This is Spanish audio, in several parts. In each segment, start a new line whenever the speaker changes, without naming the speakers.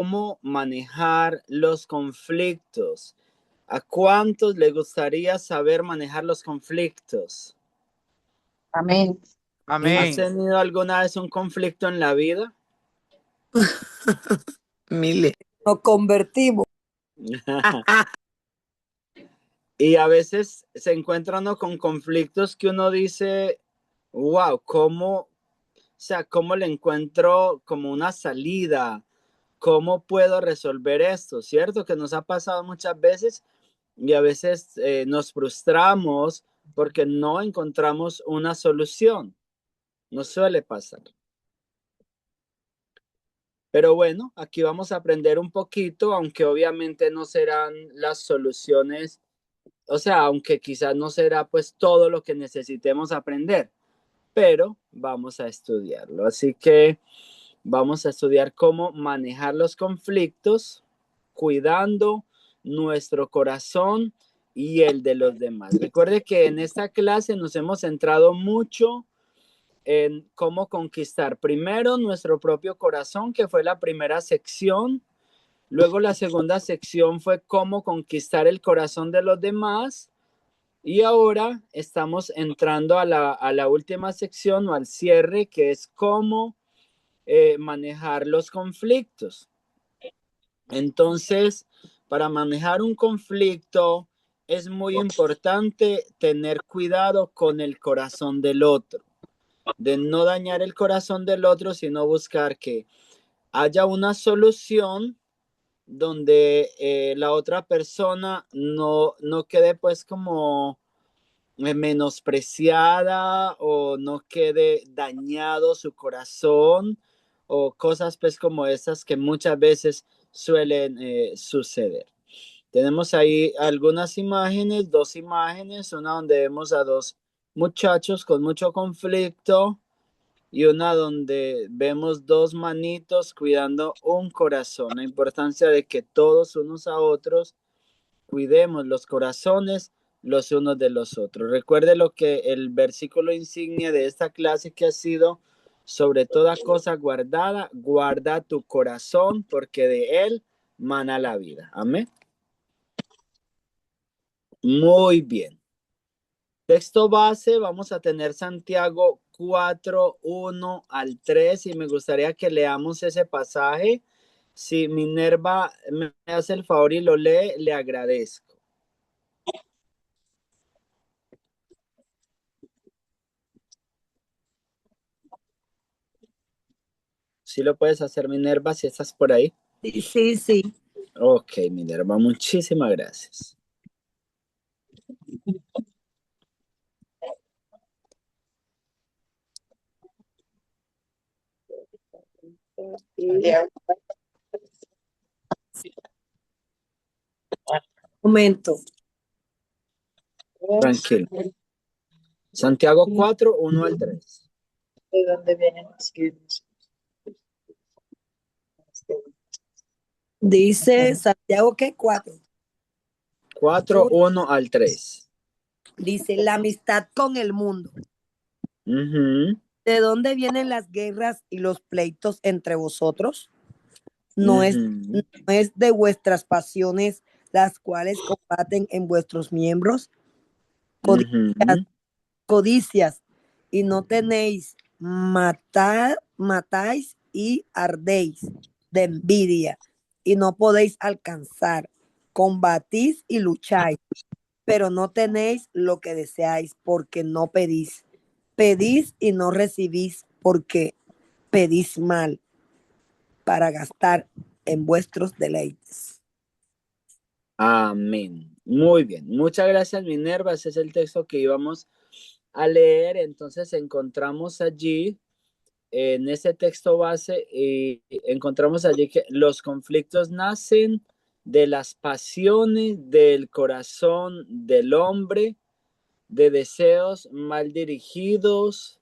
cómo manejar los conflictos. ¿A cuántos le gustaría saber manejar los conflictos?
Amén.
¿Has
Amén.
tenido alguna vez un conflicto en la vida?
Miles.
Nos convertimos.
Y a veces se encuentra uno con conflictos que uno dice, wow, ¿cómo le encuentro como una salida? ¿Cómo puedo resolver esto? ¿Cierto? Que nos ha pasado muchas veces y a veces nos frustramos porque no encontramos una solución. Nos suele pasar. Pero bueno, aquí vamos a aprender un poquito, aunque obviamente no serán las soluciones, o sea, aunque quizás no será pues todo lo que necesitemos aprender, pero vamos a estudiarlo. Así que vamos a estudiar cómo manejar los conflictos, cuidando nuestro corazón y el de los demás. Recuerde que en esta clase nos hemos centrado mucho en cómo conquistar primero nuestro propio corazón, que fue la primera sección. Luego la segunda sección fue cómo conquistar el corazón de los demás. Y ahora estamos entrando a la última sección o al cierre, que es cómo manejar los conflictos. Entonces, para manejar un conflicto es muy importante tener cuidado con el corazón del otro, de no dañar el corazón del otro, sino buscar que haya una solución donde la otra persona no quede pues como menospreciada o no quede dañado su corazón o cosas pues como esas que muchas veces suelen suceder. Tenemos ahí algunas imágenes, dos imágenes, una donde vemos a dos muchachos con mucho conflicto y una donde vemos dos manitos cuidando un corazón. La importancia de que todos unos a otros cuidemos los corazones los unos de los otros. Recuerde lo que el versículo insignia de esta clase que ha sido: sobre toda cosa guardada, guarda tu corazón, porque de él mana la vida. Amén. Muy bien. Texto base, vamos a tener Santiago 4, 1 al 3, y me gustaría que leamos ese pasaje. Si Minerva me hace el favor y lo lee, le agradezco. ¿Sí lo puedes hacer, Minerva, si estás por ahí?
Sí, sí.
Ok, Minerva, muchísimas gracias.
Momento.
Tranquilo. Santiago 4, 1 al 3.
¿De dónde vienen los guiones? Dice Santiago que 4.
4, 1 al 3.
Dice la amistad con el mundo.
Uh-huh.
¿De dónde vienen las guerras y los pleitos entre vosotros? No es de vuestras pasiones las cuales combaten en vuestros miembros. Codicias, y no tenéis, matáis y ardéis de envidia, y no podéis alcanzar, combatís y lucháis, pero no tenéis lo que deseáis, porque no pedís. Pedís y no recibís, porque pedís mal, para gastar en vuestros deleites.
Amén. Muy bien. Muchas gracias, Minerva. Ese es el texto que íbamos a leer. Entonces encontramos allí, en ese texto base, y encontramos allí que los conflictos nacen de las pasiones del corazón del hombre, de deseos mal dirigidos,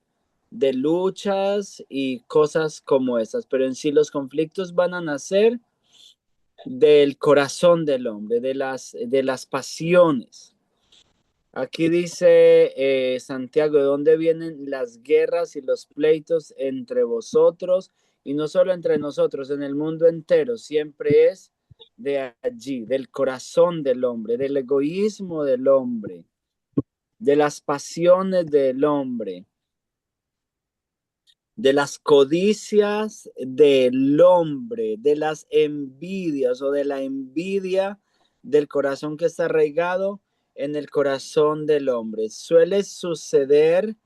de luchas y cosas como esas. Pero en sí los conflictos van a nacer del corazón del hombre, de las pasiones. Aquí dice Santiago: ¿de dónde vienen las guerras y los pleitos entre vosotros? y no solo entre nosotros, en el mundo entero, siempre es de allí, del corazón del hombre, del egoísmo del hombre, de las pasiones del hombre, de las codicias del hombre, de las envidias o de la envidia del corazón que está arraigado en el corazón del hombre. Suele suceder,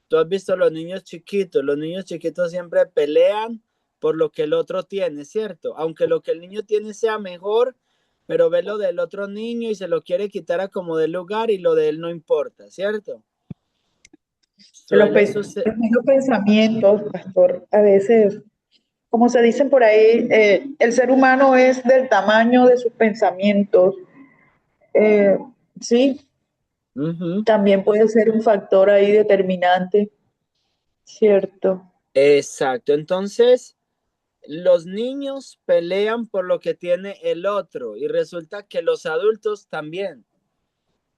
tú has visto los niños chiquitos siempre pelean por lo que el otro tiene, ¿cierto? Aunque lo que el niño tiene sea mejor, pero ve lo del otro niño y se lo quiere quitar a como del lugar y lo de él no importa, ¿cierto?
De
Suele suceder.
los mismos pensamientos, pastor, a veces, como se dicen por ahí, el ser humano es del tamaño de sus pensamientos. Eh, sí,
Ujú.
también puede ser un factor ahí determinante, ¿cierto?
Exacto. Entonces, los niños pelean por lo que tiene el otro y resulta que los adultos también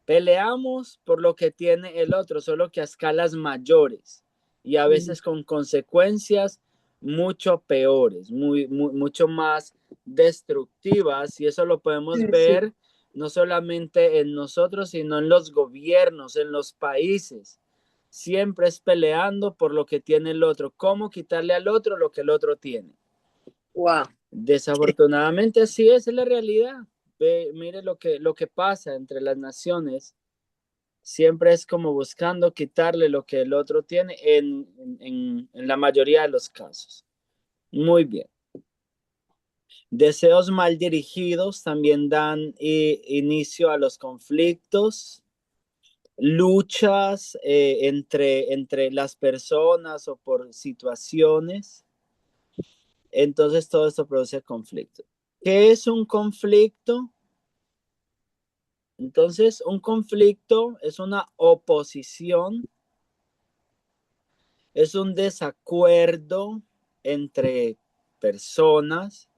peleamos por lo que tiene el otro, solo que a escalas mayores y a veces con consecuencias mucho peores, mucho más destructivas y eso lo podemos
Sí, sí.
ver no solamente en nosotros, sino en los gobiernos, en los países. Siempre es peleando por lo que tiene el otro, cómo quitarle al otro lo que el otro tiene.
Wow.
Desafortunadamente así es la realidad. Mire lo que pasa entre las naciones. Siempre es como buscando quitarle lo que el otro tiene en la mayoría de los casos. Muy bien. Deseos mal dirigidos también dan inicio a los conflictos, luchas entre las personas o por situaciones. Entonces todo esto produce conflicto. ¿Qué es un conflicto? Entonces, un conflicto es una oposición, es un desacuerdo entre personas,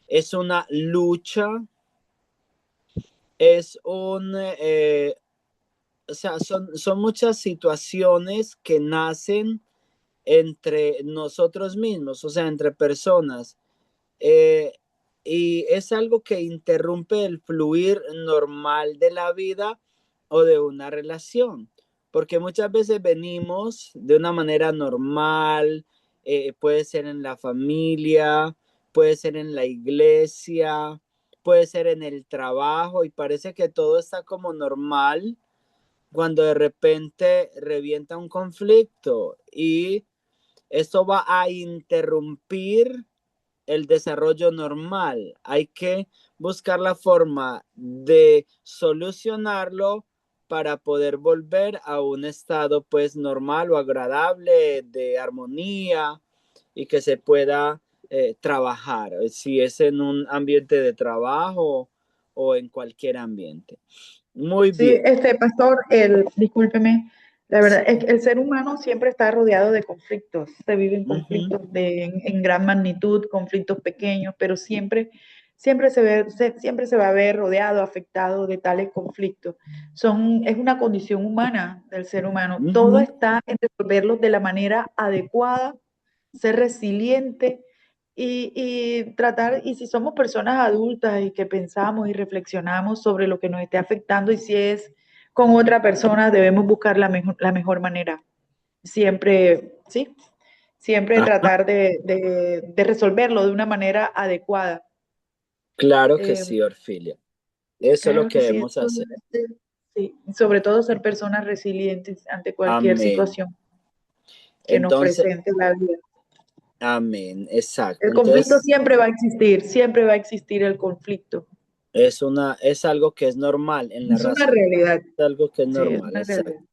es una lucha, es o sea, son muchas situaciones que nacen entre nosotros mismos, o sea, entre personas. Eh, y es algo que interrumpe el fluir normal de la vida o de una relación, porque muchas veces venimos de una manera normal, puede ser en la familia, puede ser en la iglesia, puede ser en el trabajo y parece que todo está como normal cuando de repente revienta un conflicto y esto va a interrumpir el desarrollo normal. Hay que buscar la forma de solucionarlo para poder volver a un estado pues normal o agradable de armonía y que se pueda trabajar, si es en un ambiente de trabajo o en cualquier ambiente. Muy
Sí,
bien.
pastor, discúlpeme, la verdad es que el ser humano siempre está rodeado de conflictos, se viven
Ujú,
conflictos en gran magnitud, conflictos pequeños, pero siempre siempre se va a ver rodeado, afectado de tales conflictos. Es una condición humana del ser humano. Todo
ujú.
está en resolverlos de la manera adecuada, ser resiliente y tratar, y si somos personas adultas y que pensamos y reflexionamos sobre lo que nos esté afectando y si es con otra persona, debemos buscar la mejor manera. Siempre, sí, siempre
Ajá,
tratar de resolverlo de una manera adecuada.
claro que
Eh,
sí, Orfilia. Eso es lo
claro
que
que sí,
debemos hacer.
sí, sobre todo ser personas resilientes ante cualquier
Amén.
situación que nos
Entonces,
presente la vida.
amén, exacto.
El conflicto
Entonces,
siempre va a existir, siempre va a existir el conflicto.
es algo que es normal en la
Es una
raza,
realidad,
es algo que es
sí, es
normal,
una
exacto.
realidad.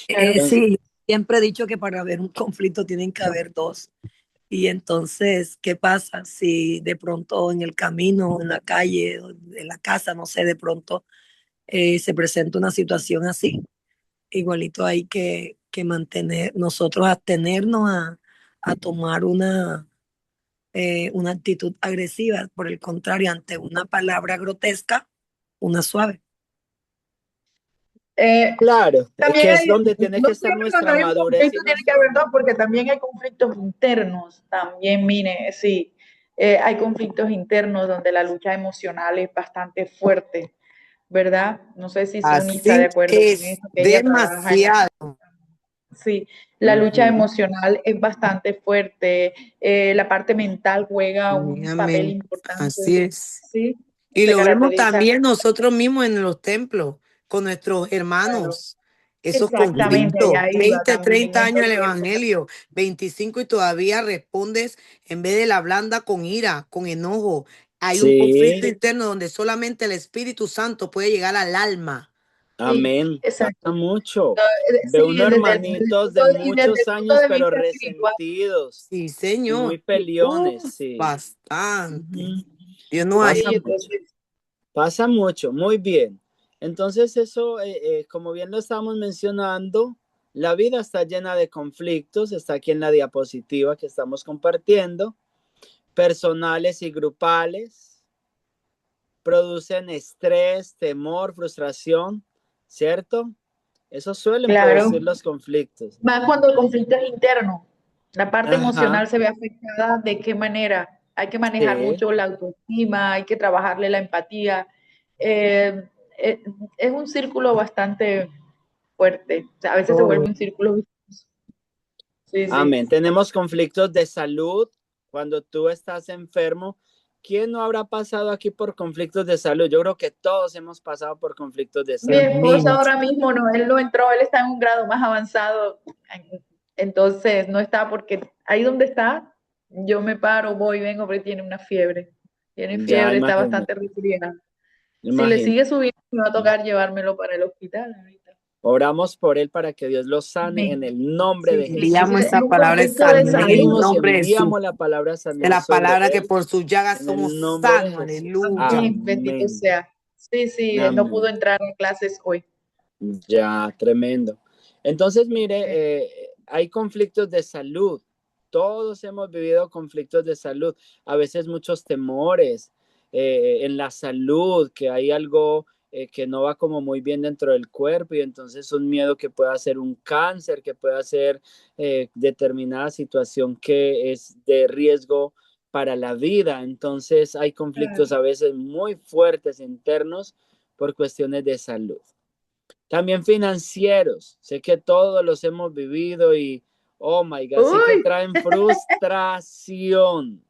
Claro que
Entonces,
sí.
Sí, siempre he dicho que para haber un conflicto tienen que haber dos. Y entonces, ¿qué pasa si de pronto en el camino, en la calle, en la casa, no sé, de pronto se presenta una situación así? Igualito hay que mantener, nosotros abstenernos a tomar una actitud agresiva. Por el contrario, ante una palabra grotesca, una suave.
Eh,
Claro,
También
que es
hay,
donde tiene
no
que estar
siempre cuando
nuestra
hay un
madurez y
conflicto tiene que
nuestro
haber dos,
amor.
porque también hay conflictos internos, también, mire, sí, hay conflictos internos donde la lucha emocional es bastante fuerte, ¿verdad? No sé si Suni está de
Así
acuerdo con
es,
eso, que ella trabaja en la...
demasiado.
Sí, la lucha
Ujú.
emocional es bastante fuerte, la parte mental juega un papel
Amén. Así
importante,
es.
¿sí?
Y
Se
lo vemos
caracteriza,
también nosotros mismos en los templos, con nuestros
claro,
hermanos. Esos
exactamente,
conflictos,
allá iba
20,
también,
30 años el
entonces,
Evangelio, 25 y todavía respondes en vez de la blanda con ira, con enojo. Hay un conflicto
Sí,
interno donde solamente el Espíritu Santo puede llegar al alma.
sí,
amén.
exacto.
Pasa mucho.
No,
De
sí,
unos
desde el
hermanitos
punto,
de
y desde
muchos
el punto
años,
de
pero
vista espiritual,
resentidos
Sí,
y muy
Señor.
sí,
peliones, sí.
Bastante.
Ujú.
Dios no
sí,
Pasa
hay.
mucho.
entonces,
Pasa mucho, muy bien. Entonces eso, como bien lo estamos mencionando, la vida está llena de conflictos, está aquí en la diapositiva que estamos compartiendo, personales y grupales, producen estrés, temor, frustración, ¿cierto? Eso suelen
claro,
producir los conflictos.
más cuando el conflicto es interno, la parte
Ajá,
emocional se ve afectada, ¿de qué manera? Hay que manejar
sí.
mucho la autoestima, hay que trabajarle la empatía. Eh, eh, es un círculo bastante fuerte, o sea, a veces se
Oh,
vuelve un círculo vicioso. Sí, sí.
Amén. Tenemos conflictos de salud cuando tú estás enfermo. ¿Quién no habrá pasado aquí por conflictos de salud? Yo creo que todos hemos pasado por conflictos de
Mi
salud.
esposo
amén.
ahora mismo no, él no entró, él está en un grado más avanzado, entonces no está porque ahí donde está, yo me paro, voy, vengo, porque tiene
Ya
fiebre, está
imagino,
bastante resfriado. Si le
imagino.
sigue subiendo, me va a tocar llevármelo para el hospital ahorita.
Oramos por él para que Dios lo sane en
Amén.
el nombre de
Sí, sí,
Enviamos
Jesús.
es
esa
un
palabra de
conflicto de
sanidad en el
salud.
Pedimos y
nombre de Jesús.
enviamos la palabra de
De
sanidad
la
sobre
palabra que
él
por sus llagas
en el
somos
nombre de
sanos.
Jesús.
Aleluya.
Amén, bendito
Amén.
sea. Sí, sí, él no pudo
Amén.
entrar a clases hoy.
Ya, tremendo. Entonces, mire,
Sí.
hay conflictos de salud. Todos hemos vivido conflictos de salud. A veces muchos temores en la salud, que hay algo que no va como muy bien dentro del cuerpo y entonces un miedo que pueda ser un cáncer, que pueda ser determinada situación que es de riesgo para la vida. Entonces hay conflictos
Claro.
a veces muy fuertes internos por cuestiones de salud. También financieros. Sé que todos los hemos vivido y, oh my God, sé que
Uy,
traen frustración.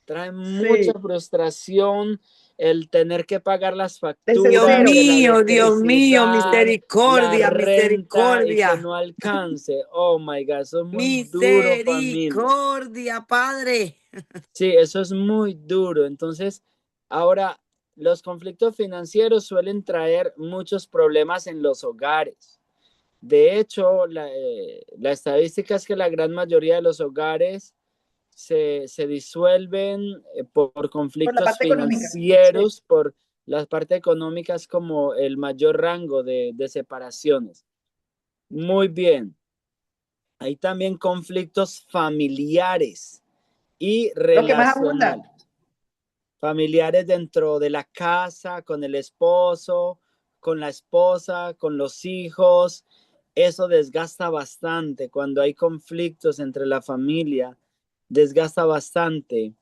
Traen mucha
sí,
frustración el tener que pagar las facturas
desespero.
de la
Dios mío,
electricidad, la
misericordia,
renta y que
misericordia,
no alcance. Oh my God, eso es muy duro, familia.
misericordia, Padre.
Sí, eso es muy duro. Entonces, ahora, los conflictos financieros suelen traer muchos problemas en los hogares. De hecho, la estadística es que la gran mayoría de los hogares se disuelven por
Por la
conflictos
parte económica. Sí.
financieros, por las partes económicas como el mayor rango de separaciones. Muy bien. Hay también conflictos familiares y
Lo que más abunda.
relacionales. Familiares dentro de la casa, con el esposo, con la esposa, con los hijos. Eso desgasta bastante. Cuando hay conflictos entre la familia, desgasta bastante.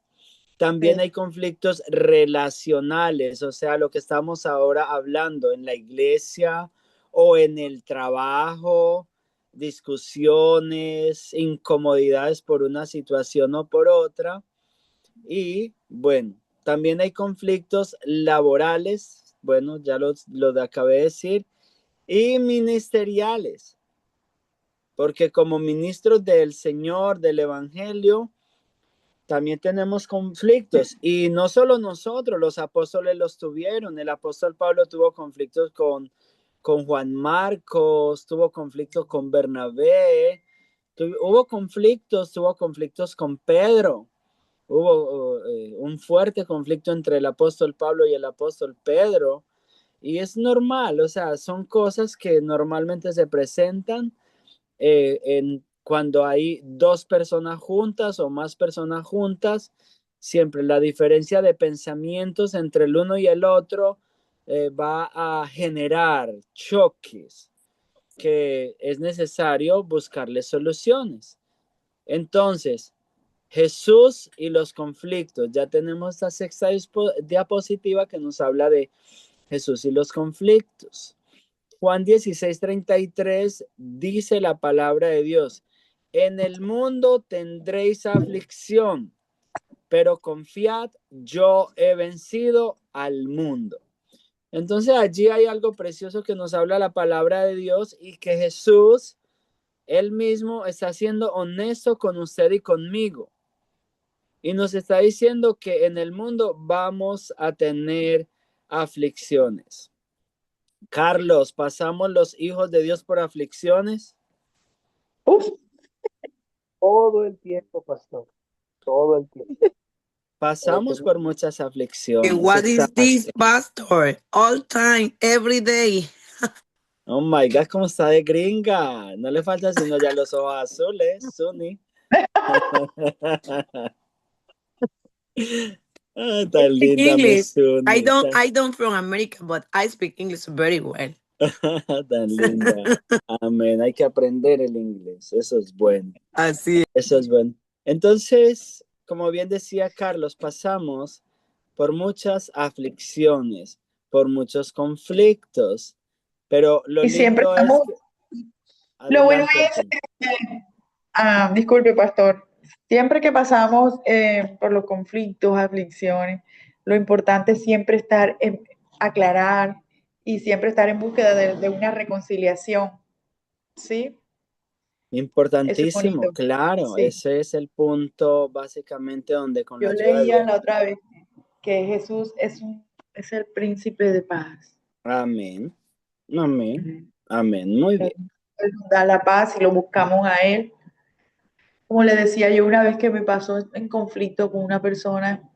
También
Sí.
hay conflictos relacionales, o sea, lo que estamos ahora hablando en la iglesia o en el trabajo, discusiones, incomodidades por una situación o por otra. Y bueno, también hay conflictos laborales, bueno, ya los acabé de decir, y ministeriales, porque como ministros del Señor, del Evangelio, también tenemos conflictos. Y no solo nosotros, los apóstoles los tuvieron. El apóstol Pablo tuvo conflictos con Juan Marcos, tuvo conflictos con Bernabé, tuvo conflictos con Pedro. Hubo un fuerte conflicto entre el apóstol Pablo y el apóstol Pedro. Y es normal, o sea, son cosas que normalmente se presentan cuando hay dos personas juntas o más personas juntas. Siempre la diferencia de pensamientos entre el uno y el otro va a generar choques que es necesario buscarle soluciones. Entonces, Jesús y los conflictos. Ya tenemos esta sexta diapositiva que nos habla de Jesús y los conflictos. Juan 16:33 dice la palabra de Dios: en el mundo tendréis aflicción, pero confiad, yo he vencido al mundo. Entonces allí hay algo precioso que nos habla la palabra de Dios y que Jesús, él mismo, está siendo honesto con usted y conmigo. Y nos está diciendo que en el mundo vamos a tener aflicciones. Carlos, ¿pasamos los hijos de Dios por aflicciones?
Uf,
Todo el tiempo, pastor. Todo el tiempo.
Pasamos por muchas
And
aflicciones.
what is this,
Exacto.
pastor? All time, every day.
Oh my God, ¿cómo está de gringa? No le falta sino ya los ojos azules, Sunny. Ah, tan
Speak
linda mi
English.
Sunny.
I don't from America, but I speak English very well.
Tan linda. Amén. Hay que aprender el inglés. Eso es bueno.
Así es.
Eso es bueno. Entonces, como bien decía Carlos, pasamos por muchas aflicciones, por muchos conflictos, pero lo
y siempre
lindo es
estamos,
que...
lo bueno
Adelante,
es,
Orfeo.
disculpe, pastor, siempre que pasamos por los conflictos, aflicciones, lo importante es siempre estar en aclarar y siempre estar en búsqueda de una reconciliación, ¿sí? Eso es
Importantísimo,
bonito,
claro,
sí.
ese es el punto básicamente donde con la
Yo
ayuda de
leía
Dios.
la otra vez que Jesús es el príncipe de paz.
Amén, amén, amén, muy bien.
Él nos da la paz y lo buscamos a Él. Como le decía yo una vez que me pasó en conflicto con una persona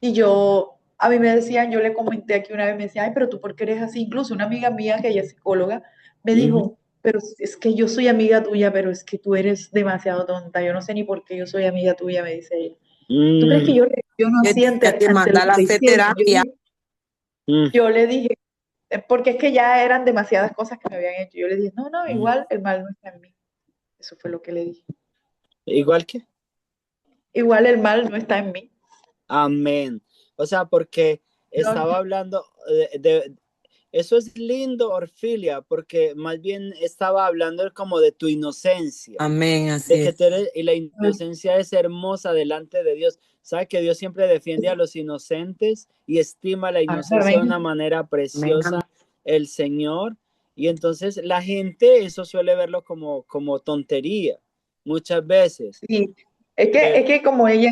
y a mí me decían, yo le comenté aquí una vez, me decía, ay, pero tú por qué eres así. Incluso una amiga mía que ella es psicóloga me
Ujú.
dijo, pero es que yo soy amiga tuya, pero es que tú eres demasiado tonta. Yo no sé ni por qué yo soy amiga tuya, me dice ella. ¿Tú crees que
Mm,
yo reacciono
Que
así
tenía que
ante lo
mandarla a
que
hacer
hicieron?
terapia.
mm,
Yo le dije, porque es que ya eran demasiadas cosas que me habían hecho. Yo le dije, no, no,
mm.
igual el mal no está en mí. Eso fue lo que le dije.
Igual que,
Igual el mal no está en mí.
amén. O sea, porque
No,
estaba hablando eso es lindo, Orfilia, porque más bien estaba hablando como de tu inocencia.
Amén,
De
así
que
es.
tú eres, y la inocencia es hermosa delante de Dios. Sabe que Dios siempre defiende a los inocentes y estima la inocencia de una
amén.
manera
Amén, amén.
preciosa, el Señor. Y entonces la gente eso suele verlo como tontería muchas veces.
Sí, es
Pero,
que como ella,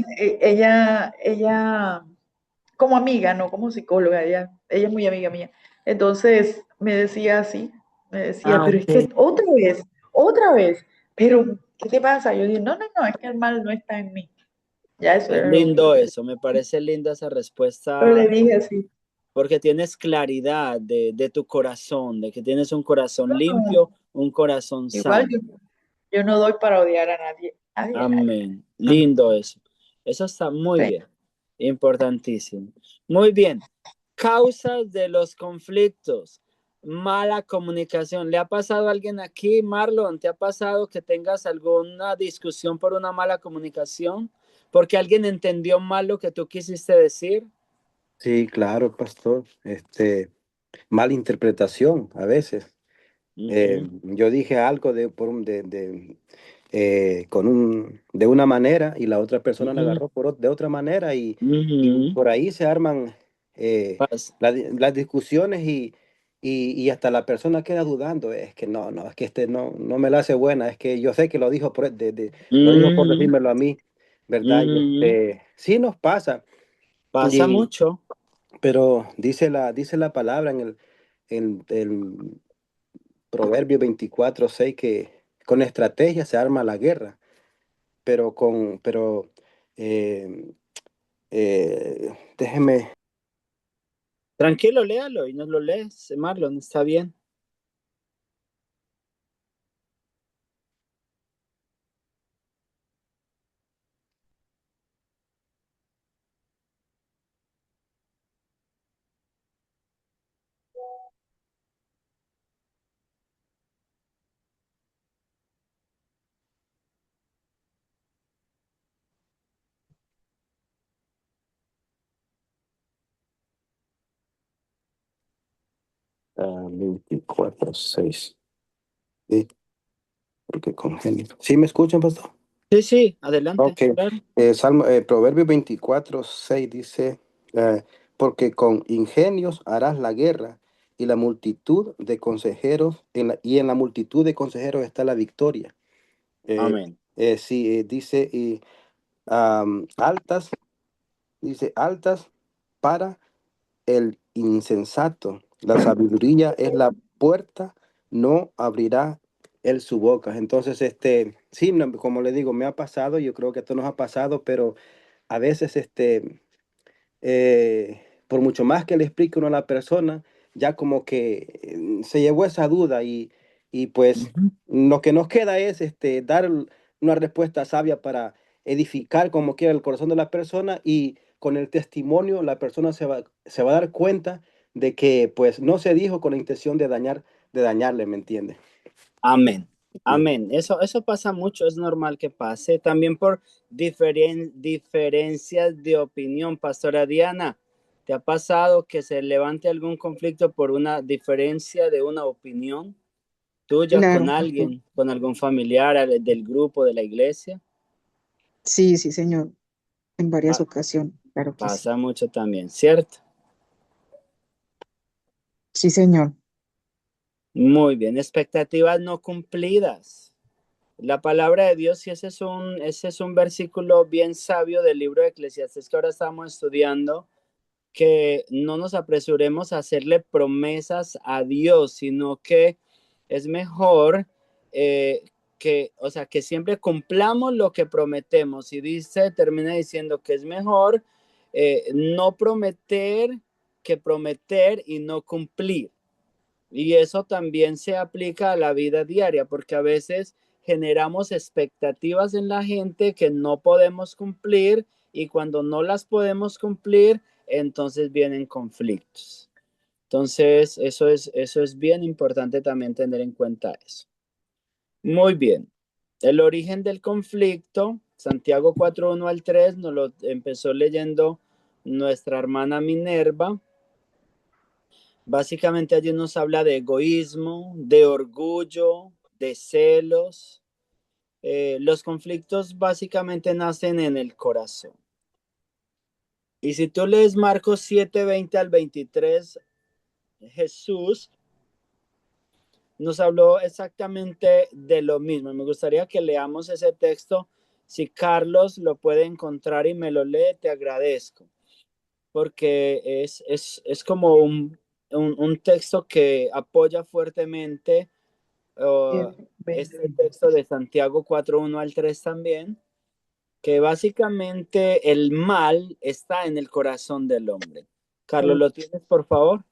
como amiga, no como psicóloga, ella es muy amiga mía. Entonces me decía así, me decía,
Ah,
pero es
ok.
que otra vez, pero ¿qué te pasa? Yo dije, no, no, no, es que el mal no está en mí. Ya eso
es
era lo único
lindo
que le,
eso, me parece linda esa
pero le
respuesta
dije así.
porque tienes claridad de tu corazón, de que tienes un corazón
No,
limpio, un corazón
igual
sano.
yo no doy para odiar a nadie, nadie, nadie.
Amén. Lindo eso. Eso está muy
Sí.
bien. Importantísimo. Muy bien. Causas de los conflictos. Mala comunicación. ¿Le ha pasado a alguien aquí, Marlon? ¿Te ha pasado que tengas alguna discusión por una mala comunicación? ¿Porque alguien entendió mal lo que tú quisiste decir?
Sí, claro, pastor. Mala interpretación a veces.
Ujú,
Yo dije algo de una manera y la otra persona la
ujú,
agarró de otra manera y
ujú.
por ahí se arman
Pas-
las discusiones y hasta la persona queda dudando. Es que no, es que no me la hace buena, es que yo sé que lo dijo lo dijo por
ujú,
decírmelo a mí, ¿verdad?
ujú.
Sí nos pasa,
Pasa mucho.
pero dice la palabra en el Proverbio 24:6 que con estrategia se arma la guerra, pero eh, déjeme,
Tranquilo, léalo y nos lo lees, Marlon, está bien.
24:6. Sí, porque congenio. ¿Sí me escuchan, pastor?
Sí, sí, adelante.
Ok.
Claro.
Proverbio 24:6 dice, porque con ingenios harás la guerra y la multitud de consejeros, y en la multitud de consejeros está la victoria. Eh,
Amén.
sí, dice, y altas, dice, altas para el insensato. La sabiduría es la puerta, no abrirá él su boca. Entonces, sí, como le digo, me ha pasado, yo creo que esto nos ha pasado, pero a veces, por mucho más que le explique uno a la persona, ya como que se llevó esa duda y pues
Ujú.
lo que nos queda es dar una respuesta sabia para edificar como quiera el corazón de la persona, y con el testimonio la persona se va a dar cuenta de que pues no se dijo con la intención de dañarle, ¿me entiende?
Amén.
Sí.
Amén. Eso pasa mucho, es normal que pase. También por diferencias de opinión. Pastora Diana, ¿te ha pasado que se levante algún conflicto por una diferencia de una opinión tuya con
Claro, pastor.
alguien, con algún familiar del grupo, de la iglesia?
Sí, sí, señor. En varias
Pa-
ocasiones, claro que sí.
Pasa mucho también, ¿cierto?
Sí, señor.
Muy bien. Expectativas no cumplidas. La palabra de Dios, y ese es un versículo bien sabio del libro de Eclesiastés que ahora estamos estudiando, que no nos apresuremos a hacerle promesas a Dios, sino que es mejor eh, o sea, que siempre cumplamos lo que prometemos. Y termina diciendo que es mejor no prometer que prometer y no cumplir. Y eso también se aplica a la vida diaria, porque a veces generamos expectativas en la gente que no podemos cumplir, y cuando no las podemos cumplir, entonces vienen conflictos. Entonces, eso es bien importante también tener en cuenta eso. Muy bien. El origen del conflicto, Santiago 4:1 al 3, nos lo empezó leyendo nuestra hermana Minerva. Básicamente allí nos habla de egoísmo, de orgullo, de celos. Los conflictos básicamente nacen en el corazón. Y si tú lees Marcos 7:20 al 23, Jesús nos habló exactamente de lo mismo. Me gustaría que leamos ese texto. Si Carlos lo puede encontrar y me lo lee, te agradezco, porque es como un texto que apoya fuertemente
Siete, 20,
este texto
23.
de Santiago 4:1 al 3 también, que básicamente el mal está en el corazón del hombre. Carlos, ¿lo tienes, por favor?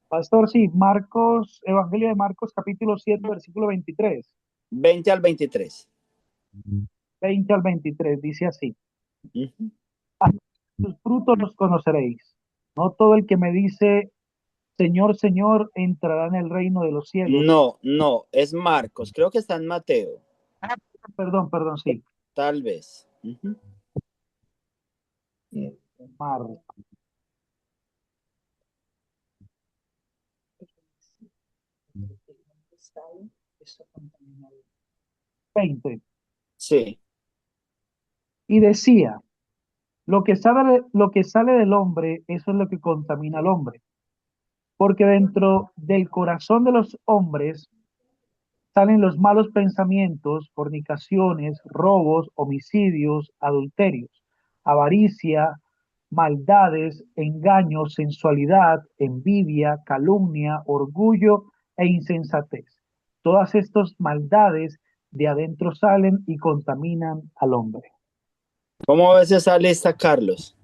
Pastor, sí, Marcos, Evangelio de Marcos, capítulo 7, versículo 23,
20 al 23.
20 al 23, dice así:
Ujú.
sus frutos los conoceréis. No todo el que me dice, Señor, Señor, entrará en el reino de los cielos.
No, no, es Marcos. Creo que está en Mateo,
Ah, perdón, sí.
tal vez. Ujú.
Marcos 20.
Sí.
Y decía, lo que sale del hombre, eso es lo que contamina al hombre. Porque dentro del corazón de los hombres salen los malos pensamientos, fornicaciones, robos, homicidios, adulterios, avaricia, maldades, engaños, sensualidad, envidia, calumnia, orgullo e insensatez. Todas estas maldades de adentro salen y contaminan al hombre.
¿Cómo ves esa lista, Carlos?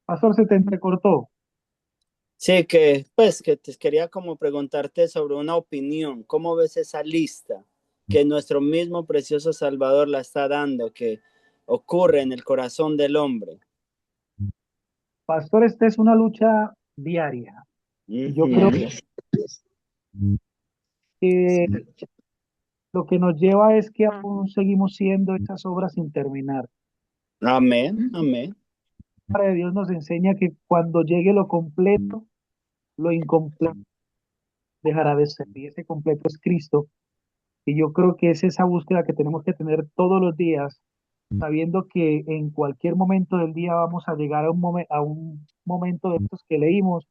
Pastor, se te entrecortó.
Sí, que pues que te quería como preguntarte sobre una opinión. ¿Cómo ves esa lista que nuestro mismo precioso Salvador la está dando, que ocurre en el corazón del hombre?
Pastor, esta es una lucha diaria. Y yo creo
Ujú.
que lo que nos lleva es que aún seguimos siendo esas obras sin terminar.
Amén, amén.
palabra de Dios nos enseña que cuando llegue lo completo, lo incompleto dejará de ser. Y ese completo es Cristo. Y yo creo que es esa búsqueda que tenemos que tener todos los días, sabiendo que en cualquier momento del día vamos a llegar a un momento de estos que leímos,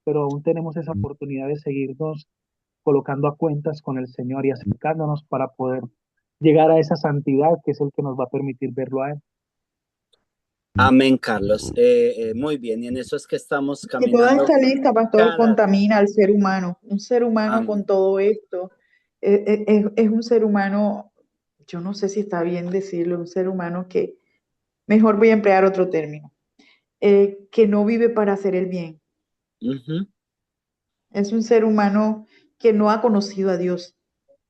pero aún tenemos esa oportunidad de seguirnos colocando a cuentas con el Señor y acercándonos para poder llegar a esa santidad que es el que nos va a permitir verlo a Él.
Amén, Carlos. Muy bien, y en eso es que estamos
Que toda
caminando
esta lista, pastor,
cada día.
contamina al ser humano. Un ser humano
Amén.
con todo esto es un ser humano, yo no sé si está bien decirlo, un ser humano que, mejor voy a emplear otro término, que no vive para hacer el bien.
Ujú.
Es un ser humano que no ha conocido a Dios.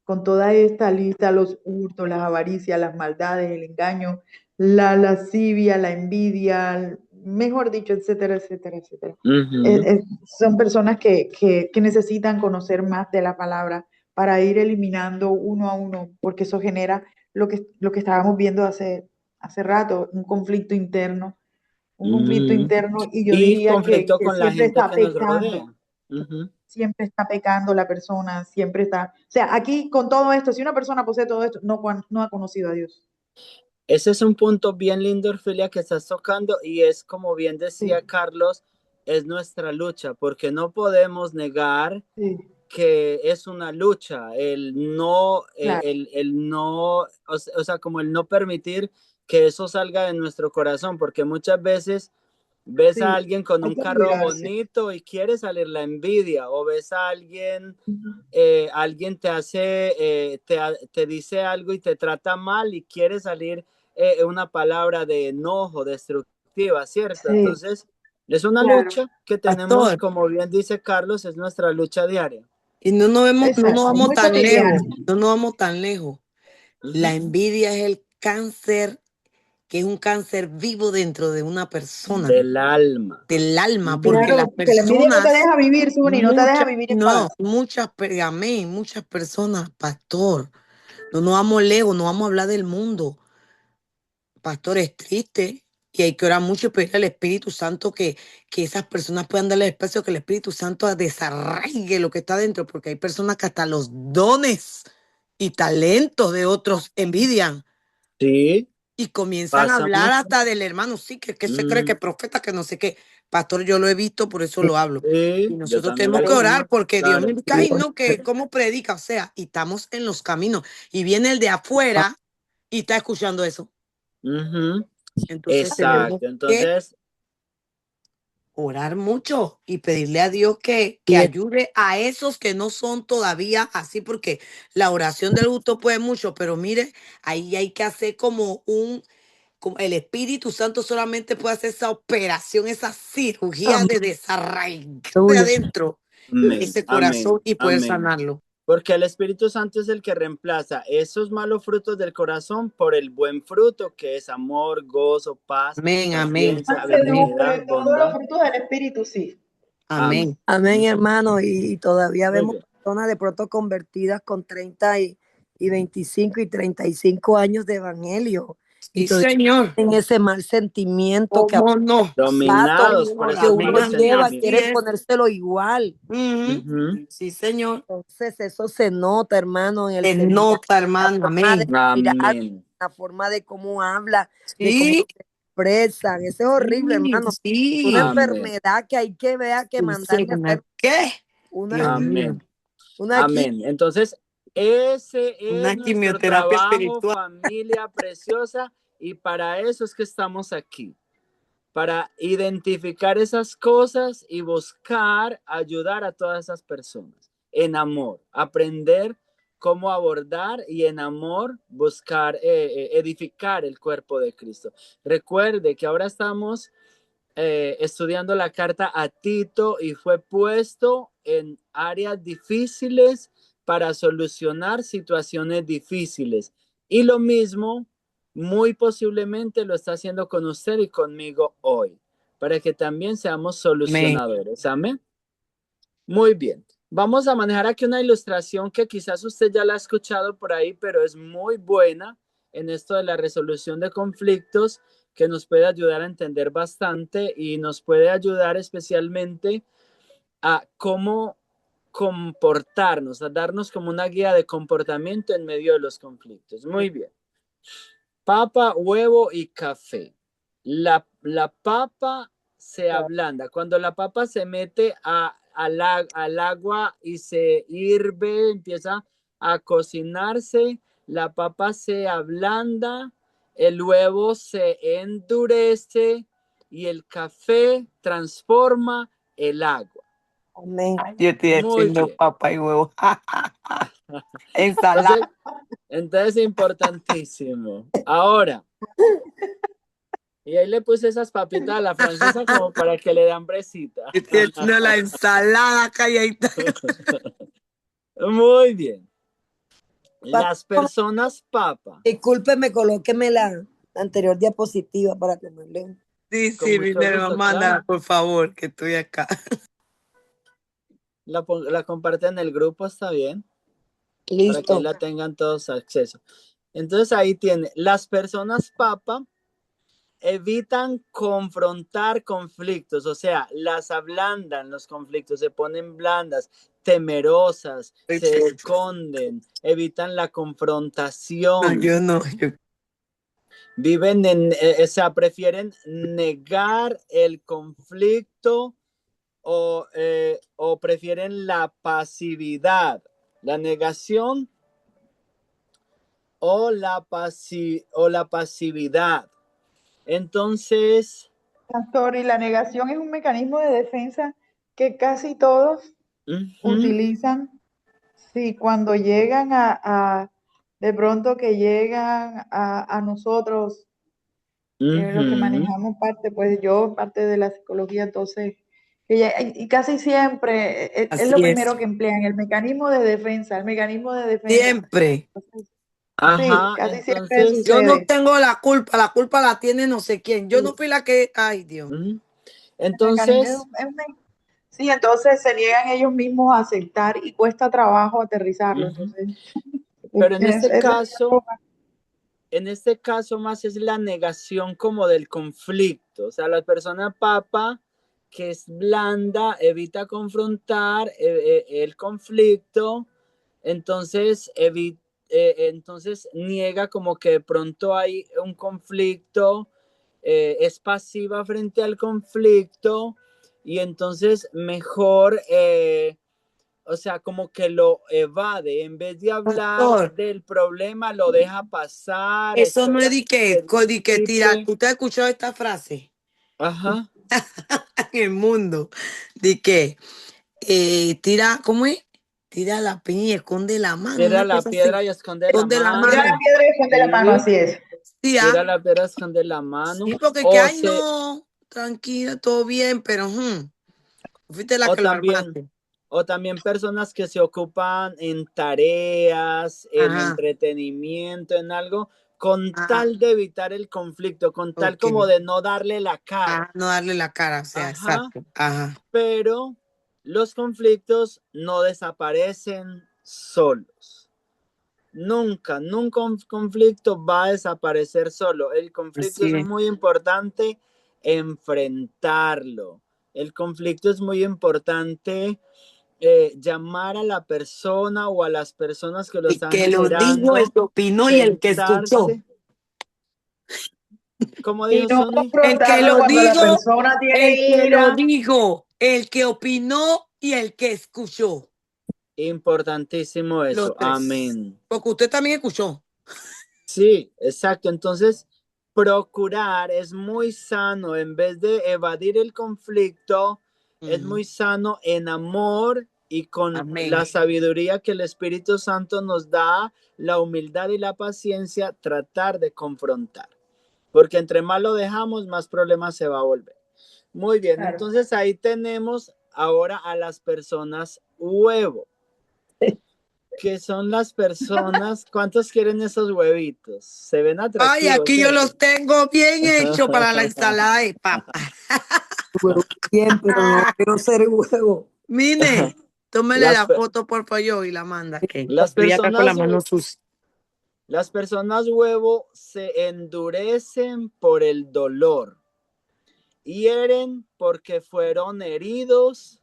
Con toda esta lista, los hurtos, las avaricias, las maldades, el engaño, la lascivia, la envidia, mejor dicho, etcétera, etcétera, etcétera.
Ujú.
Son personas que necesitan conocer más de la palabra para ir eliminando uno a uno, porque eso genera lo que estábamos viendo hace rato, un conflicto
Ujú.
interno, y yo
Y
diría
conflicto
que
con la
siempre
gente
está
que nos
pecando,
rodea. Ujú.
siempre está pecando la persona, siempre está, o sea, aquí con todo esto, si una persona posee todo esto, no ha conocido a Dios.
Ese es un punto bien lindo, Orfilia, que estás tocando y es como bien decía
Sí,
Carlos, es nuestra lucha, porque no podemos negar
sí,
que es una lucha,
claro,
el no, o sea, como el no permitir que eso salga de nuestro corazón, porque muchas veces ves a
sí,
alguien con
hay
un
que
carro
liberarse.
bonito y quiere salir la envidia, o ves a alguien,
Ujú.
alguien te hace, te dice algo y te trata mal y quiere salir una palabra de enojo, destructiva, ¿cierto?
Sí,
Entonces, es una
claro,
lucha que tenemos,
Pastor,
como bien dice Carlos, es nuestra lucha diaria.
y no nos
exacto,
vamos
muy
tan lejos,
cotidiano.
no nos vamos tan lejos. La
Ujú.
envidia es el cáncer, que es un cáncer vivo dentro de una persona,
Del alma.
del alma,
Ujú.
porque las
Claro, que la envidia no te
personas,
deja vivir, Suni, no te deja
muchas,
vivir en
no,
paz.
amén, muchas personas, pastor, no nos vamos lejos, no vamos a hablar del mundo. Pastor, es triste y hay que orar mucho y pedir al Espíritu Santo que esas personas puedan darle espacio, que el Espíritu Santo desarraigue lo que está dentro, porque hay personas que hasta los dones y talentos de otros envidian
Sí,
y comienzan a
pasa
hablar
mucho.
hasta del hermano, sí, que se cree que
Mm,
es profeta, que no sé qué. Pastor, yo lo he visto, por eso lo hablo. Y
sí, yo
nosotros
también lo
tenemos que
he
orar
visto.
porque Dios me
Claro.
dice, ay, no, que cómo predica, o sea, y estamos en los caminos y viene el de afuera y está escuchando eso.
Ujú.
Entonces tenemos
Exacto.
que
Entonces,
orar mucho y pedirle a Dios que
y
ayude a esos que no son todavía así, porque la oración del justo puede mucho, pero mire, ahí hay que hacer como el Espíritu Santo solamente puede hacer esa operación, esa cirugía de desarraigar de
Aleluya.
adentro
amén,
ese corazón
amén,
y poder
amén.
sanarlo.
Porque el Espíritu Santo es el que reemplaza esos malos frutos del corazón por el buen fruto, que es amor, gozo, paz,
Amén, amén,
paciencia,
amén,
benignidad,
Todos los
bondad.
frutos del Espíritu, sí.
Amén.
amén. Mm.
Amén, hermano. Y todavía
Muy
vemos
bien.
personas de pronto convertidas con 30 y 25 y 35 años de evangelio. Y
Sí,
todavía
Señor.
en ese mal sentimiento que
¿Cómo no? Sí,
pato,
Dominados por
Señor.
que
esos
Amén,
uno
malos
amén.
lleva,
Así
quieren
sentimientos.
es.
ponérselo igual.
Ujú.
Ujú.
Sí, Señor.
Entonces eso se nota, hermano, en el
Se
semblanza,
nota,
la
hermano.
forma de
Amén.
mirar,
Amén.
la forma de cómo habla, de cómo
Sí,
se expresan. Eso es horrible,
sí,
hermano. Una
sí.
Amén.
enfermedad que hay que ver, que mandarle a hacer
¿Qué?
una,
Dios mío.
Amén.
una aquí.
Amén. Entonces, ese es
Una
nuestro
quimioterapia
trabajo,
espiritual.
familia preciosa, y para eso es que estamos aquí, para identificar esas cosas y buscar ayudar a todas esas personas en amor, aprender cómo abordar y en amor buscar edificar el cuerpo de Cristo. Recuerde que ahora estamos estudiando la carta a Tito y fue puesto en áreas difíciles para solucionar situaciones difíciles. Y lo mismo, muy posiblemente lo está haciendo con usted y conmigo hoy, para que también seamos
Amén.
solucionadores. Amén. Muy bien. Vamos a manejar aquí una ilustración que quizás usted ya la ha escuchado por ahí, pero es muy buena en esto de la resolución de conflictos, que nos puede ayudar a entender bastante y nos puede ayudar especialmente a cómo comportarnos, a darnos como una guía de comportamiento en medio de los conflictos. Muy bien. Papa, huevo y café. La papa se ablanda. Cuando la papa se mete al agua y se hirve, empieza a cocinarse, la papa se ablanda, el huevo se endurece y el café transforma el agua.
Amén.
Yo estoy
Muy
haciendo
bien.
papa y huevo. Ensalada.
Entonces, importantísimo. Ahora, y ahí le puse esas papitas a la francesa como para que le dé hambrecita.
Yo estoy haciendo la ensalada calladita.
Muy bien.
Pa-
Las personas papa.
Discúlpeme, colóqueme la anterior diapositiva para tenerle.
Sí,
Con
sí,
mucho
Minerva,
gusto,
mándala,
claro.
por favor, que estoy acá.
La comparte en el grupo, está bien. Para que
Listo.
la tengan todos acceso. Entonces ahí tiene. Las personas papa evitan confrontar conflictos, o sea, las ablandan los conflictos, se ponen blandas, temerosas, se esconden, evitan la
No,
confrontación,
yo no.
viven o sea, prefieren negar el conflicto o prefieren la pasividad, la negación o la pasividad. Entonces,
Pastor, y la negación es un mecanismo de defensa que casi todos utilizan. Sí, cuando llegan de pronto que llegan a nosotros, los que manejamos parte, pues yo parte de la psicología, entonces, y casi siempre es lo
Así es.
primero que emplean, el mecanismo de defensa, el mecanismo de defensa.
Siempre.
Entonces, sí,
ajá,
casi siempre
entonces,
Yo no
sucede.
tengo la culpa la tiene no sé quién. Yo no fui la que. Ay, Dios.
El mecanismo
entonces,
sí, entonces se niegan ellos mismos a aceptar y cuesta trabajo aterrizarlo. Entonces,
pero en
es
este
la
caso, más es la negación como del conflicto, o sea, la persona papa que es blanda evita confrontar el conflicto, entonces entonces niega como que de pronto hay un conflicto, es pasiva frente al conflicto y entonces mejor, o sea, como que lo evade, en vez de hablar
Pastor,
del problema, lo deja pasar,
eso no es
espera
de
que
que tira.
disipe.
¿Usted ha escuchado esta frase?
Ajá.
En el mundo. De que tira, ¿cómo es? Tira la piña y esconde la mano.
Tira
Una
la
cosa así.
piedra y esconde la
Esconde la
tira la
mano.
mano.
piedra y esconde la mano,
Sí,
así es.
Sí,
tira la piedra y esconde la mano.
sí, porque que,
O,
ay, no, tranquila, todo bien, pero fuiste la
o
que lo
también,
armaste.
o también personas que se ocupan en tareas, en
Ajá,
entretenimiento, en algo, con
ajá,
tal de evitar el conflicto, con tal
ok.
como de no darle la cara.
No darle la cara, o sea,
Ajá.
exacto. Ajá.
Pero los conflictos no desaparecen solos. Nunca un conflicto va a desaparecer solo. El conflicto
Así
es
es.
muy importante enfrentarlo. El conflicto es muy importante llamar a la persona o a las personas que lo
El
están
que lo dijo, el
generando,
que opinó y el que escuchó.
sentarse. ¿Cómo
Y
dijo
no
Sony?
El que
confrontarlo
lo
cuando la
dijo,
persona tiene
el que lo
ira.
dijo, el que opinó y el que escuchó.
Importantísimo
Los
eso.
tres.
Amén.
Porque usted también escuchó.
Sí, exacto. Entonces, procurar es muy sano, en vez de evadir el conflicto, es muy sano en amor y con
Amén.
la sabiduría que el Espíritu Santo nos da, la humildad y la paciencia, tratar de confrontar. Porque entre más lo dejamos, más problemas se va a volver. Muy bien,
Claro.
entonces ahí tenemos ahora a las personas huevo. ¿Qué son las personas? ¿Cuántos quieren esos huevitos? Se ven atractivos.
Ay, aquí yo
¿cierto?
los tengo bien hechos para la ensalada de papa.
Huevo bien, pero no quiero ser huevo.
Mire, tómele
Las,
la foto por favor y la manda. Que
las
estoy acá con la
personas,
mano sucia.
Las personas huevo se endurecen por el dolor, hieren porque fueron heridos,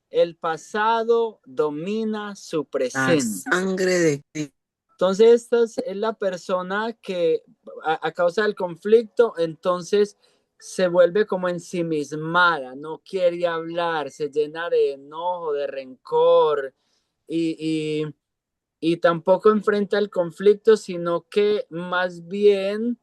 el pasado domina su
La
presente.
sangre de Cristo.
Entonces, esta es la persona que a causa del conflicto, entonces se vuelve como ensimismada, no quiere hablar, se llena de enojo, de rencor y tampoco enfrenta el conflicto, sino que más bien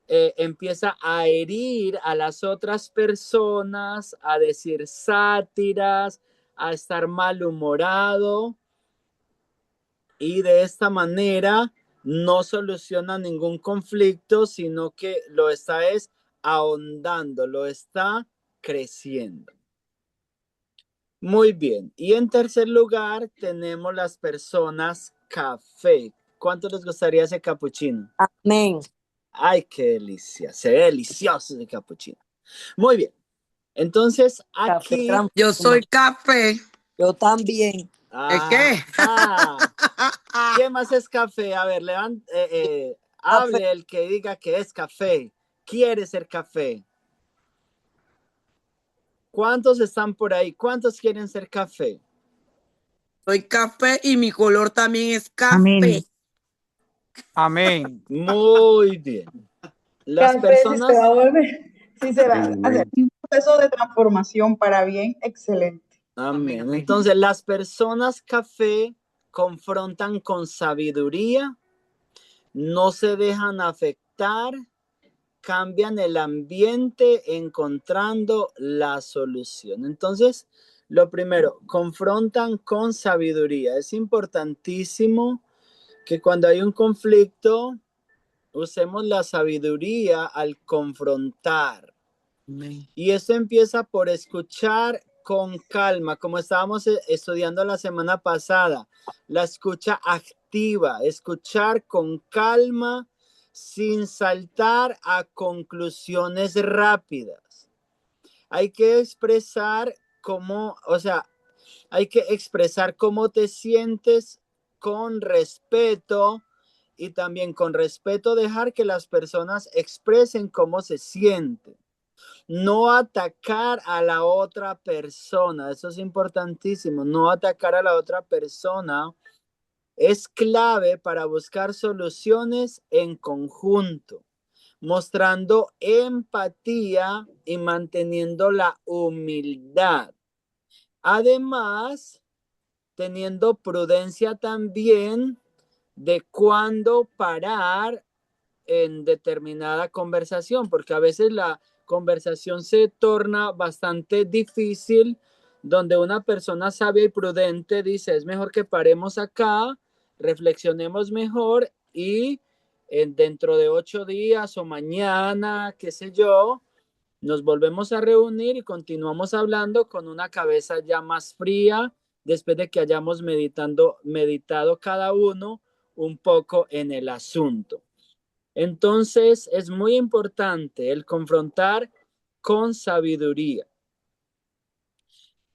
empieza a herir a las otras personas, a decir sátiras, a estar malhumorado y de esta manera no soluciona ningún conflicto, sino que lo está es ahondando, lo está creciendo. Muy bien. Y en tercer lugar tenemos las personas café. ¿Cuánto les gustaría ese capuchino?
Amén.
Ay, qué delicia. Se ve delicioso ese capuchino. Muy bien. Entonces
Café
aquí...
Yo soy café.
Yo también.
¿Es qué?
¿Qué más es café? A ver, hable el que diga que es café. Quiere ser café. ¿Cuántos están por ahí? ¿Cuántos quieren ser café?
Soy café y mi color también es café.
Amén. Amén.
Muy bien. Las
Café, si se
personas...
va a volver, si se va a hacer
Amén.
un proceso de transformación para bien, excelente.
Amén.
Amén.
Entonces, las personas café confrontan con sabiduría, no se dejan afectar, cambian el ambiente encontrando la solución. Entonces, lo primero, confrontan con sabiduría. Es importantísimo que cuando hay un conflicto, usemos la sabiduría al confrontar.
Amén.
Y esto empieza por escuchar con calma, como estábamos estudiando la semana pasada, la escucha activa, escuchar con calma sin saltar a conclusiones rápidas. Hay que expresar cómo, o sea, hay que expresar cómo te sientes con respeto y también con respeto dejar que las personas expresen cómo se sienten. No atacar a la otra persona, eso es importantísimo, no atacar a la otra persona es clave para buscar soluciones en conjunto, mostrando empatía y manteniendo la humildad. Además, teniendo prudencia también de cuándo parar en determinada conversación, porque a veces la conversación se torna bastante difícil, donde una persona sabia y prudente dice, es mejor que paremos acá, reflexionemos mejor y dentro de 8 días o mañana, qué sé yo, nos volvemos a reunir y continuamos hablando con una cabeza ya más fría, después de que hayamos meditado cada uno un poco en el asunto. Entonces es muy importante el confrontar con sabiduría,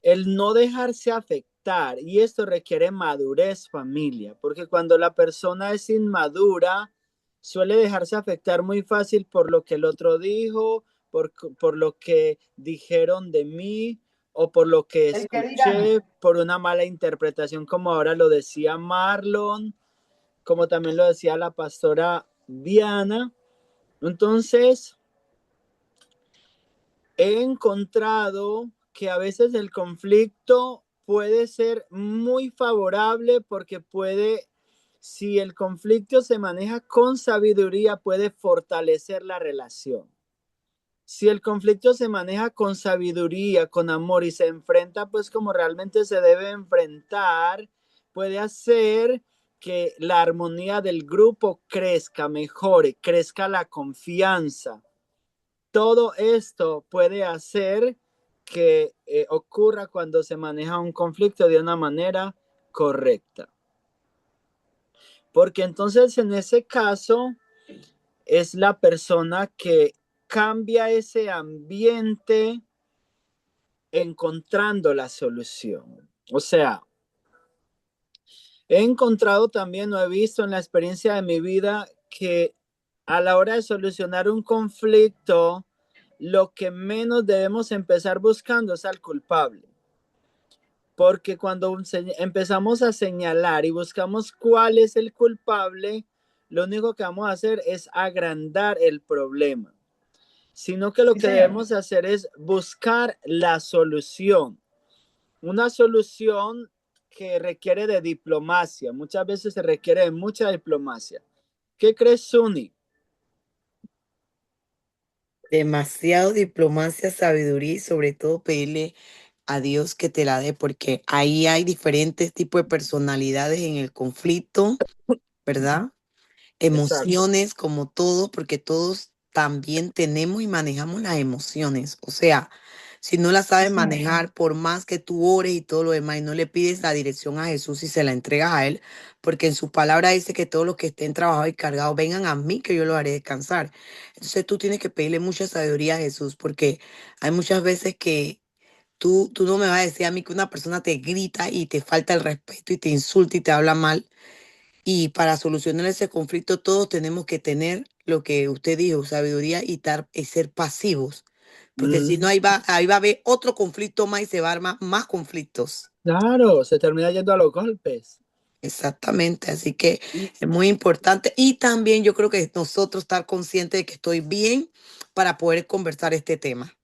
el no dejarse afectar, y esto requiere madurez, familia, porque cuando la persona es inmadura, suele dejarse afectar muy fácil por lo que el otro dijo, por lo que dijeron de mí o por lo que
El que dirán.
escuché, por una mala interpretación, como ahora lo decía Marlon, como también lo decía la pastora Diana. Entonces, he encontrado que a veces el conflicto puede ser muy favorable porque si el conflicto se maneja con sabiduría, puede fortalecer la relación. Si el conflicto se maneja con sabiduría, con amor y se enfrenta pues como realmente se debe enfrentar, puede hacer que la armonía del grupo crezca, mejore, crezca la confianza. Todo esto puede hacer que ocurra cuando se maneja un conflicto de una manera correcta. Porque entonces en ese caso es la persona que cambia ese ambiente encontrando la solución. O sea, He encontrado también, o he visto en la experiencia de mi vida, que a la hora de solucionar un conflicto, lo que menos debemos empezar buscando es al culpable. Porque cuando empezamos a señalar y buscamos cuál es el culpable, lo único que vamos a hacer es agrandar el problema. Sino que lo
Sí,
que
señor.
debemos hacer es buscar la solución. Una solución que requiere de diplomacia. Muchas veces se requiere de mucha diplomacia. ¿Qué crees, Suni?
Demasiado diplomacia, sabiduría y sobre todo pedirle a Dios que te la dé, porque ahí hay diferentes tipos de personalidades en el conflicto, ¿verdad?
Exacto.
Emociones como todo, porque todos también tenemos y manejamos las emociones. O sea, si no las
Sí,
sabes
señor.
manejar, por más que tú ores y todo lo demás, y no le pides la dirección a Jesús y se la entregas a Él, porque en su palabra dice que todos los que estén trabajados y cargados vengan a mí, que yo los haré descansar. Entonces tú tienes que pedirle mucha sabiduría a Jesús, porque hay muchas veces que tú no me vas a decir a mí que una persona te grita y te falta el respeto y te insulta y te habla mal. Y para solucionar ese conflicto todos tenemos que tener lo que usted dijo, sabiduría y ser pasivos. Porque si no, ahí va a haber otro conflicto más y se va a armar más conflictos.
Claro, se termina yendo a los golpes.
Exactamente, así que
Y,
es muy importante. Y también yo creo que nosotros estar conscientes de que estoy bien para poder conversar este tema.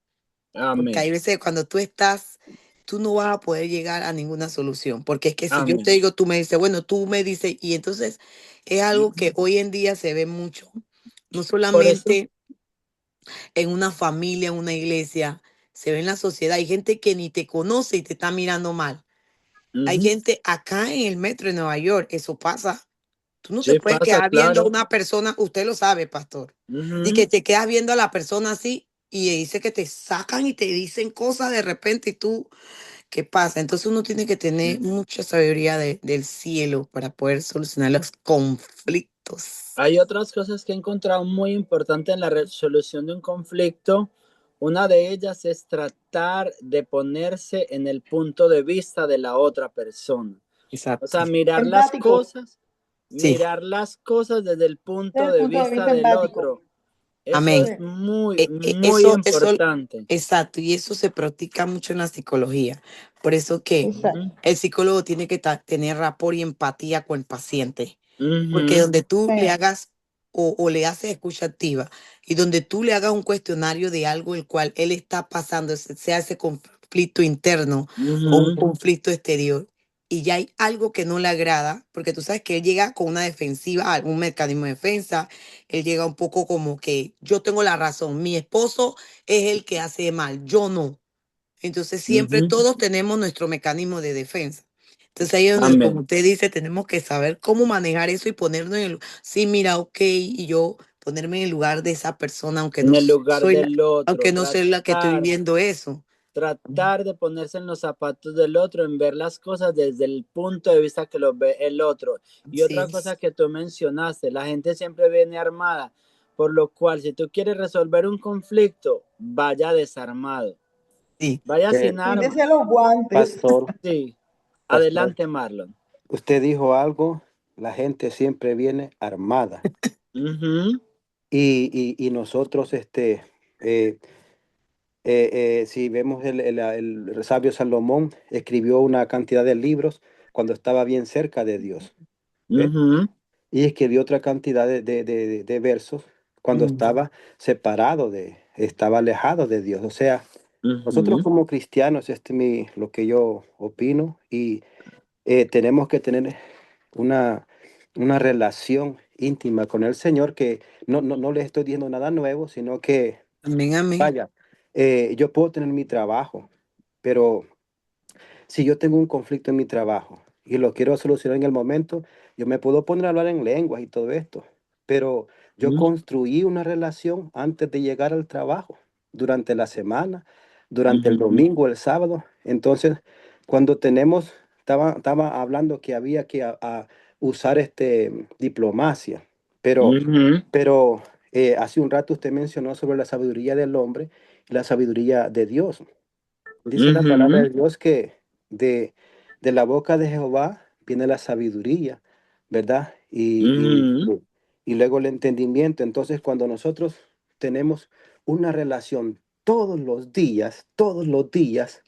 Porque hay
amén,
veces cuando tú estás, tú no vas a poder llegar a ninguna solución. Porque es que si yo te
amén.
digo, tú me dices, bueno, tú me dices, y entonces es algo que hoy en día se ve mucho, no
Por eso,
solamente en una familia, en una iglesia, se ve en la sociedad. Hay gente que ni te conoce y te está mirando mal. Hay gente acá en el metro de Nueva York, eso pasa. Tú no te
sí
puedes
pasa,
quedar viendo a
claro.
una persona, usted lo sabe, pastor, y
Ujú.
que te quedas viendo a la persona así y dice que te sacan y te dicen cosas de repente y tú, ¿qué pasa? Entonces uno tiene que tener mucha sabiduría del cielo para poder solucionar los conflictos.
Hay otras cosas que he encontrado muy importantes en la resolución de un conflicto. Una de ellas es tratar de ponerse en el punto de vista de la otra persona. O
Exacto.
sea,
Empático.
Sí,
mirar las cosas desde el punto
Desde el
de
punto de
vista
vista
del
empático.
otro. Eso
amén.
es muy, muy
Eso,
importante.
exacto, y eso se practica mucho en la psicología. Por eso que
Exacto.
Ujú,
el psicólogo tiene que tener rapport y empatía con el paciente. Porque
ujú,
donde tú le
Señor.
hagas o le haces escucha activa y donde tú le hagas un cuestionario de algo el cual él está pasando, sea ese conflicto interno o un
ujú,
conflicto exterior, y ya hay algo que no le agrada, porque tú sabes que él llega con una defensiva, algún mecanismo de defensa, él llega un poco como que yo tengo la razón, mi esposo es el que hace mal, yo no. Entonces siempre
ujú.
todos tenemos nuestro mecanismo de defensa. Entonces ahí es donde, como
Amén.
usted dice, tenemos que saber cómo manejar eso y ponernos en el, sí, mira, ok, y yo ponerme en el lugar de esa persona,
En el lugar del otro,
aunque no soy la que estoy viviendo eso.
tratar de ponerse en los zapatos del otro, en ver las cosas desde el punto de vista que lo ve el otro. Y otra
Sí,
cosa que tú mencionaste, la gente siempre viene armada, por lo cual si tú quieres resolver un conflicto, vaya desarmado,
sí.
vaya
Eh,
sin
Quítese
armas.
los guantes.
pastor,
Sí,
pastor,
adelante, Marlon.
usted dijo algo, la gente siempre viene armada.
Ujú,
Y nosotros, eh, si vemos el sabio Salomón, escribió una cantidad de libros cuando estaba bien cerca de Dios. ¿Ve?
ujú,
Y escribió otra cantidad de versos cuando
Mm,
estaba separado estaba alejado de Dios. O sea, nosotros
ujú,
como cristianos, lo que yo opino, y tenemos que tener una, una relación íntima con el Señor, que no le estoy diciendo nada nuevo, sino que,
amén, amén.
vaya, yo puedo tener mi trabajo, pero si yo tengo un conflicto en mi trabajo y lo quiero solucionar en el momento, yo me puedo poner a hablar en lenguas y todo esto, pero yo
ujú,
construí una relación antes de llegar al trabajo, durante la semana, durante el
ujú,
domingo, el sábado. Entonces, estaba hablando que había que a usar diplomacia, pero,
ujú,
pero hace un rato usted mencionó sobre la sabiduría del hombre y la sabiduría de Dios. Dice la palabra
ujú,
de Dios que de, de la boca de Jehová viene la sabiduría, ¿verdad?
Ujú.
Y luego el entendimiento. Entonces, cuando nosotros tenemos una relación todos los días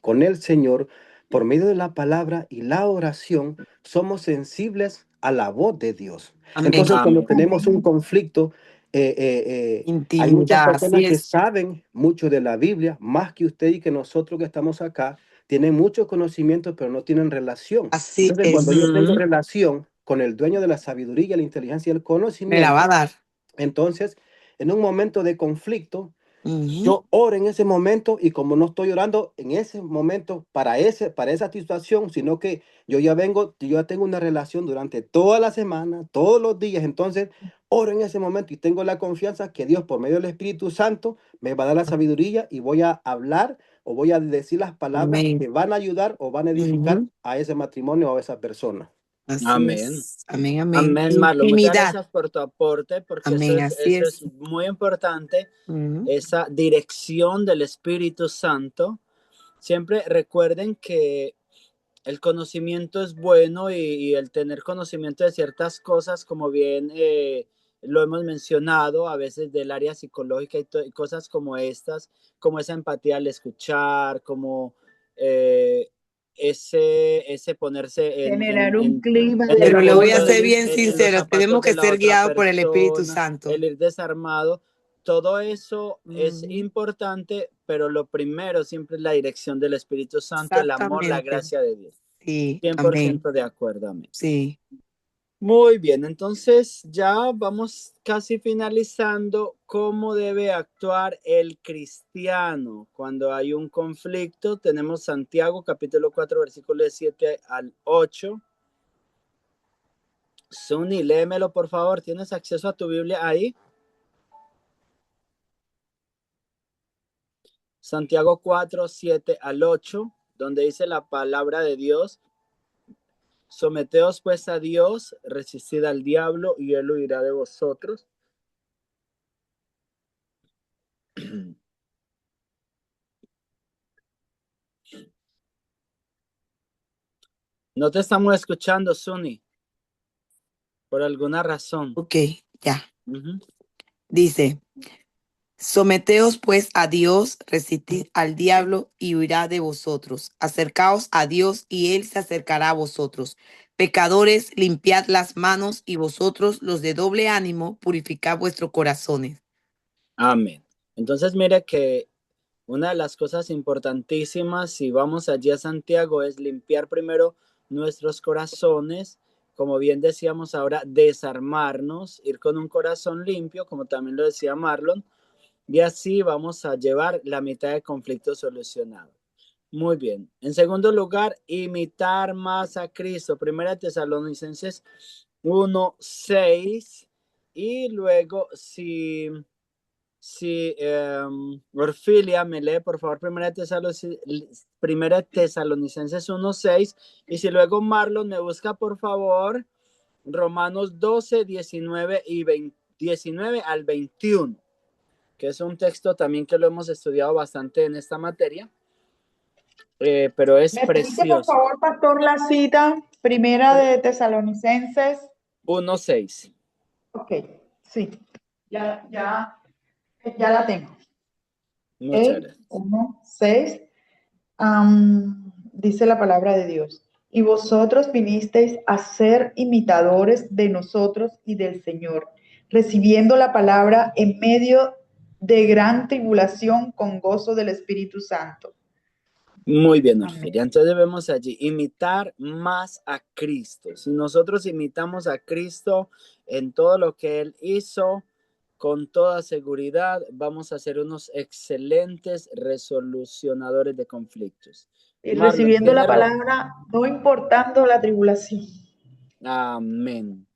con el Señor, por medio de la palabra y la oración, somos sensibles a la voz de Dios.
Amén.
Entonces, cuando
Amén.
tenemos un conflicto, hay muchas
Intimidad, así
personas que
es.
saben mucho de la Biblia, más que usted y que nosotros que estamos acá, tienen mucho conocimiento, pero no tienen relación.
Así
Entonces, cuando
es.
yo tengo
Ujú.
relación con el dueño de la sabiduría, la inteligencia y el
Me la va a
conocimiento,
dar.
entonces, en un momento de conflicto,
Ujú.
yo oro en ese momento y como no estoy orando en ese momento para esa situación, sino que yo ya tengo una relación durante toda la semana, todos los días, entonces oro en ese momento y tengo la confianza que Dios por medio del Espíritu Santo me va a dar la sabiduría y voy a hablar o voy a decir las palabras
Amén.
que van a ayudar o van a edificar
Ujú.
a ese matrimonio o a esa persona.
Así
Amén.
es. Amén, amén.
Amén, Marlon. Muchas
Intimidad.
gracias por tu aporte, porque
Amén, así
eso es
es.
muy importante,
Ujú.
esa dirección del Espíritu Santo. Siempre recuerden que el conocimiento es bueno y el tener conocimiento de ciertas cosas, como bien lo hemos mencionado, a veces del área psicológica y cosas como estas, como esa empatía al escuchar, como eh, ese ponerse
Generar un clima
en
de
el
Pero le voy a
punto
ser
de,
paz.
bien
en los
sincero,
zapatos
tenemos
de
que
la
ser
otra
guiados por el Espíritu
persona,
Santo.
el ir desarmado. Todo eso es
Ujú.
importante, pero lo primero siempre es la dirección del Espíritu Santo, el amor, la
Exactamente.
gracia de Dios.
Sí,
cien por
amén.
ciento de acuerdo, amén.
Sí.
Muy bien, entonces ya vamos casi finalizando. ¿Cómo debe actuar el cristiano cuando hay un conflicto? Tenemos Santiago capítulo 4 versículos 7 al 8. Sunny, léemelo por favor. ¿Tienes acceso a tu Biblia ahí? Santiago 4 7 al 8, donde dice la palabra de Dios: someteos pues a Dios, resistid al diablo y él huirá de vosotros. No te estamos escuchando, Sunny, por alguna razón.
Ok, ya.
Uh-huh.
Dice, someteos pues a Dios, resistid al diablo y huirá de vosotros. Acercaos a Dios y él se acercará a vosotros. Pecadores, limpiad las manos y vosotros, los de doble ánimo, purificad vuestros corazones.
Amén. Entonces, mire que una de las cosas importantísimas, si vamos allí a Santiago, es limpiar primero nuestros corazones. Como bien decíamos ahora, desarmarnos, ir con un corazón limpio, como también lo decía Marlon, y así vamos a llevar la mitad del conflicto solucionado. Muy bien. En segundo lugar, imitar más a Cristo. Primera Tesalonicenses 1:6. Y luego, si Orfilia me lee, por favor, Primera Tesalonicenses 1:6. Y si luego Marlon me busca, por favor, Romanos 12, 19 al 21, que es un texto también que lo hemos estudiado bastante en esta materia, pero es
¿Me repite, por
precioso.
favor, pastor, la cita primera de Tesalonicenses?
1:6.
Ok, sí, ya la tengo.
Muchas gracias.
1:6. Dice la palabra de Dios. Y vosotros vinisteis a ser imitadores de nosotros y del Señor, recibiendo la palabra en medio de gran tribulación con gozo del Espíritu Santo.
Muy bien,
Amén.
Orfilia. Entonces debemos allí imitar más a Cristo. Si nosotros imitamos a Cristo en todo lo que Él hizo, con toda seguridad vamos a ser unos excelentes resolucionadores de conflictos.
Y
Marlon,
recibiendo
¿tiene?
la palabra, no importando la tribulación.
Amén.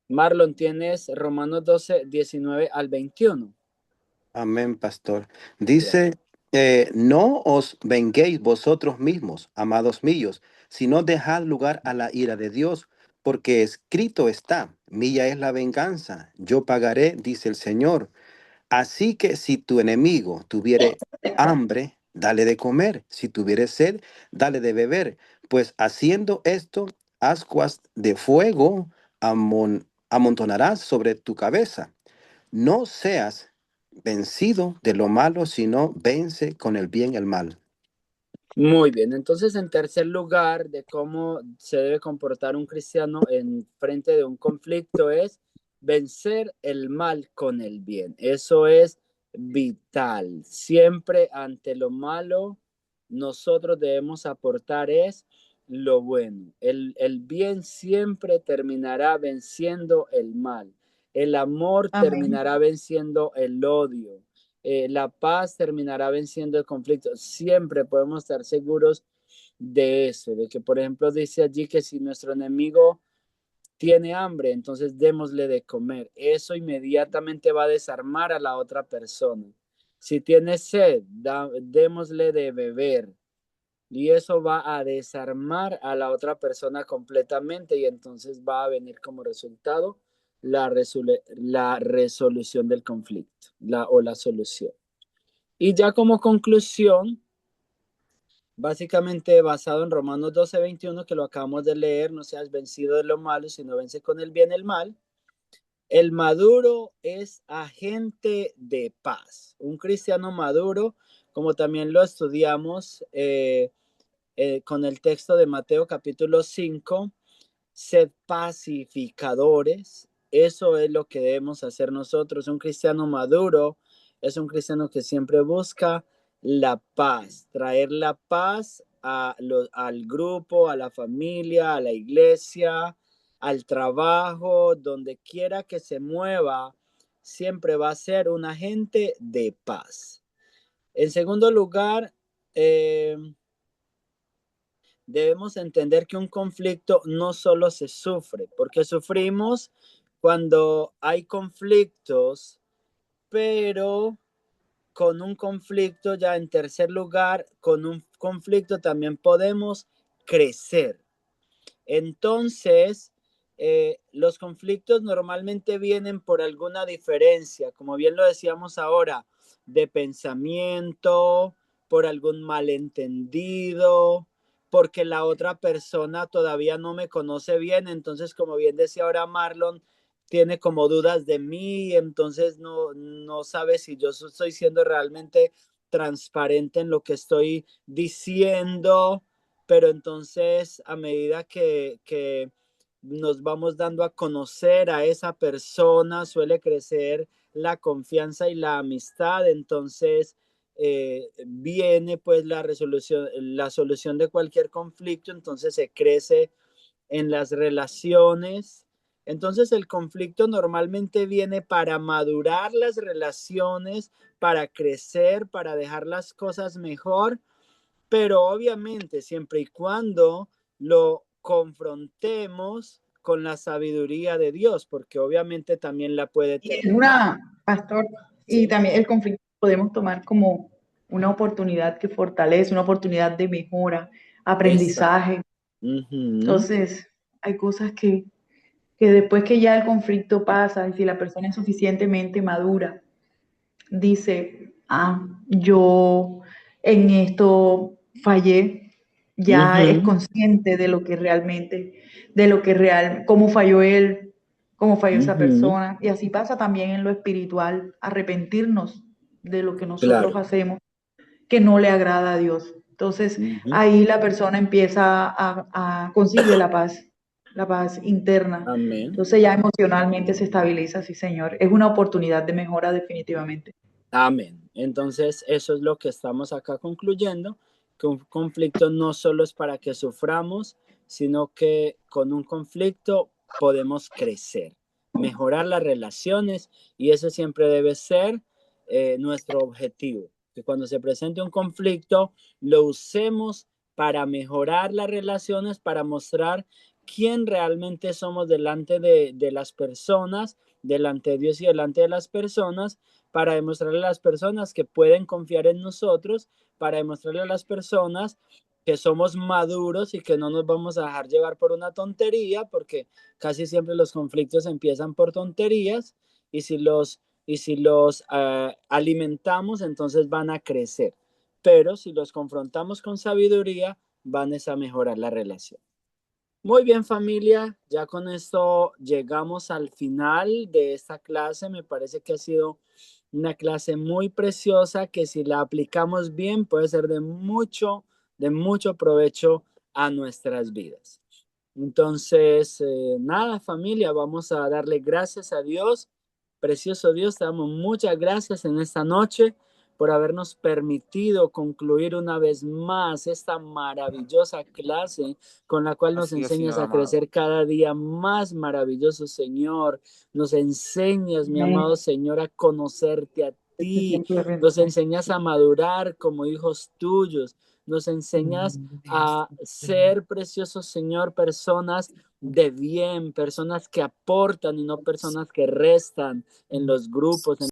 Marlon, ¿tienes Romanos 12, 19 al 21?
Amén, pastor.
Gracias.
Dice, no os venguéis vosotros mismos, amados míos, sino dejad lugar a la ira de Dios, porque escrito está, mía es la venganza, yo pagaré, dice el Señor. Así que si tu enemigo tuviere hambre, dale de comer, si tuviere sed, dale de beber, pues haciendo esto ascuas de fuego amontonarás sobre tu cabeza. No seas vencido de lo malo, sino vence con el bien el mal.
Muy bien, entonces en tercer lugar de cómo se debe comportar un cristiano en frente de un conflicto es vencer el mal con el bien. Eso es vital. Siempre ante lo malo, nosotros debemos aportar es lo bueno. El bien siempre terminará venciendo el mal. El amor
Amén.
terminará venciendo el odio. La paz terminará venciendo el conflicto. Siempre podemos estar seguros de eso, de que, por ejemplo, dice allí que si nuestro enemigo tiene hambre, entonces démosle de comer. Eso inmediatamente va a desarmar a la otra persona. Si tiene sed, démosle de beber. Y eso va a desarmar a la otra persona completamente y entonces va a venir como resultado la resolución del conflicto o la solución. Y ya como conclusión, básicamente basado en Romanos 12:21, que lo acabamos de leer, no seas vencido de lo malo, sino vence con el bien el mal. El maduro es agente de paz. Un cristiano maduro, como también lo estudiamos con el texto de Mateo capítulo 5, sed pacificadores. Eso es lo que debemos hacer nosotros. Un cristiano maduro es un cristiano que siempre busca la paz, traer la paz al grupo, a la familia, a la iglesia, al trabajo, donde quiera que se mueva, siempre va a ser un agente de paz. En segundo lugar, debemos entender que un conflicto no solo se sufre, porque sufrimos cuando hay conflictos, pero con un conflicto, ya en tercer lugar, con un conflicto también podemos crecer. Entonces, los conflictos normalmente vienen por alguna diferencia, como bien lo decíamos ahora, de pensamiento, por algún malentendido, porque la otra persona todavía no me conoce bien, entonces como bien decía ahora Marlon, tiene como dudas de mí, entonces no sabe si yo estoy siendo realmente transparente en lo que estoy diciendo, pero entonces a medida que nos vamos dando a conocer a esa persona, suele crecer la confianza y la amistad, entonces viene pues la solución de cualquier conflicto, entonces se crece en las relaciones. Entonces el conflicto normalmente viene para madurar las relaciones, para crecer, para dejar las cosas mejor, pero obviamente siempre y cuando lo confrontemos con la sabiduría de Dios, porque obviamente también la puede
Y es
terminar.
pastor, y
Sí.
también el conflicto podemos tomar como una oportunidad que fortalece, una oportunidad de mejora,
Exacto.
aprendizaje.
Uh-huh.
Entonces, hay cosas que después que ya el conflicto pasa, y si la persona es suficientemente madura, dice, yo en esto fallé, ya es
Uh-huh.
consciente de lo que realmente, cómo falló él, cómo falló esa
Uh-huh.
persona. Y así pasa también en lo espiritual, arrepentirnos de lo que nosotros
Claro.
hacemos que no le agrada a Dios. Entonces,
Uh-huh.
ahí la persona empieza consigue la paz interna.
Amén.
Entonces ya emocionalmente se estabiliza, sí, Señor. Es una oportunidad de mejora definitivamente.
Amén. Entonces, eso es lo que estamos acá concluyendo, que un conflicto no solo es para que suframos, sino que con un conflicto podemos crecer, mejorar las relaciones y ese siempre debe ser nuestro objetivo, que cuando se presente un conflicto lo usemos para mejorar las relaciones, para mostrar quién realmente somos delante de las personas, delante de Dios y delante de las personas, para demostrarle a las personas que pueden confiar en nosotros, para demostrarle a las personas que somos maduros y que no nos vamos a dejar llevar por una tontería, porque casi siempre los conflictos empiezan por tonterías y si los alimentamos, entonces van a crecer. Pero si los confrontamos con sabiduría, van a mejorar la relación. Muy bien, familia, ya con esto llegamos al final de esta clase. Me parece que ha sido una clase muy preciosa que si la aplicamos bien puede ser de mucho provecho a nuestras vidas. Entonces, nada, familia, vamos a darle gracias a Dios. Precioso Dios, te damos muchas gracias en esta noche por habernos permitido concluir una vez más esta maravillosa clase con la cual nos
Así es,
enseñas
Señor
a
amado.
crecer cada día más maravilloso, Señor. Nos enseñas, mi
Amén.
amado Señor, a conocerte a
Este
ti.
tiempo de
Nos
bendición.
enseñas a madurar como hijos tuyos. Nos enseñas a ser, precioso Señor, personas de bien, personas que aportan y no personas que restan en los grupos, en